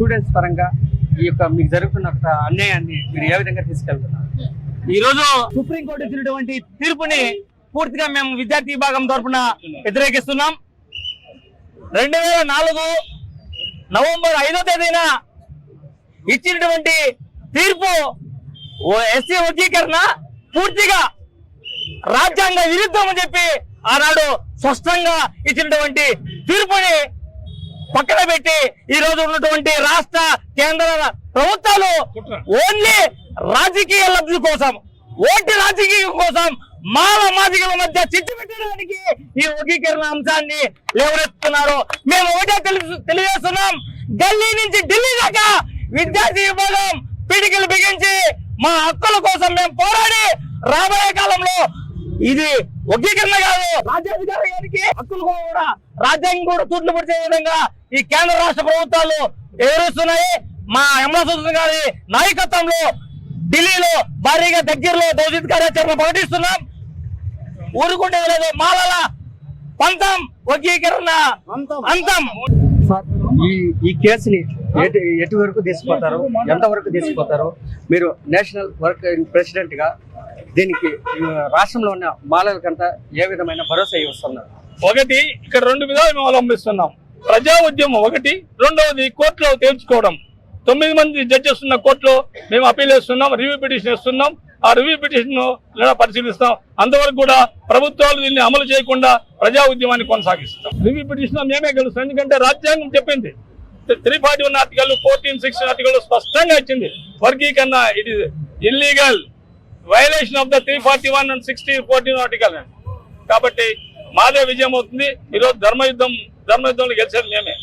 Students పరంగా ఈ యొక్క మీకు జరుగుతున్న ఒక అన్యాయాన్ని మీరు ఏ విధంగా తీసుకెళ్తున్నారు? ఈ రోజు సుప్రీంకోర్టు ఇచ్చినటువంటి తీర్పుని పూర్తిగా మేము విద్యార్థి విభాగం తరఫున వ్యతిరేకిస్తున్నాం. 2004 నవంబర్ 5వ తేదీన ఇచ్చినటువంటి తీర్పు ఎస్సీ వర్గీకరణ పూర్తిగా రాజ్యాంగ విరుద్ధం అని చెప్పి ఆనాడు స్పష్టంగా ఇచ్చినటువంటి తీర్పుని పక్కన పెట్టి ఈ రోజు ఉన్నటువంటి రాష్ట్ర కేంద్ర ప్రభుత్వాలు ఓన్లీ రాజకీయ లబ్ధి కోసం, ఓటు రాజకీయం కోసం మాదిగల మధ్య చిచ్చు పెట్టడానికి ఈ వర్గీకరణ అంశాన్ని లేవనెత్తుతున్నారు. మేము ఒకటే తెలియజేస్తున్నాం, ఢిల్లీ నుంచి ఢిల్లీ దాకా విద్యార్థి విభాగం పిడికిలు బిగించి మా హక్కుల కోసం మేము పోరాడి రాబోయే కాలంలో ఇది వర్గీకరణ కాదు, రాజ్యాధికారానికి హక్కులు కూడా రాజ్యాంగం కూడా తూట్లు పొడిచే విధంగా ఈ కేంద్ర రాష్ట్ర ప్రభుత్వాలు ఎదురుస్తున్నాయి. మా యమలాసుద్దీన్ గారి నాయకత్వంలో ఢిల్లీలో భారీగా దగ్గరలో భవిష్యత్ కార్యాచరణ ప్రకటిస్తున్నాం. ఊరుకుంటే లేదు, మాలల పంతం వర్గీకరణ అంతం. ఈ కేసుని ఎటు వరకు తీసుకుపోతారు, ఎంతవరకు తీసుకుపోతారు? మీరు నేషనల్ వర్కింగ్ ప్రెసిడెంట్ గా దీనికి రాష్ట్రంలో ఉన్న మాలలకంతా ఏ విధమైన భరోసా ఇస్తున్నారు? ఒకటి, ఇక్కడ 2 విధాలు మేము అవలంబిస్తున్నాం. ప్రజా ఉద్యమం ఒకటి, రెండవది కోర్టులో తేల్చుకోవడం. 9 మంది జడ్జెస్ ఉన్న కోర్టులో మేము అప్పీల్ చేస్తున్నాం, రివ్యూ పిటిషన్ ఇస్తున్నాం. ఆ రివ్యూ పిటిషన్ పరిశీలిస్తాం. అంతవరకు కూడా ప్రభుత్వాలు దీన్ని అమలు చేయకుండా ప్రజా ఉద్యమాన్ని కొనసాగిస్తాం. రివ్యూ పిటిషన్ మేమే గెలుస్తాం, ఎందుకంటే రాజ్యాంగం చెప్పింది. 341 ఆర్టికల్, 1416 ఆర్టికల్ స్పష్టంగా ఇచ్చింది వర్గీకరణ it is illegal, violation of the 341 and 14 article. కాబట్టి మాదే విజయం అవుతుంది. ఈరోజు ధర్మయుద్ధంలో గెలిచేది మేమే.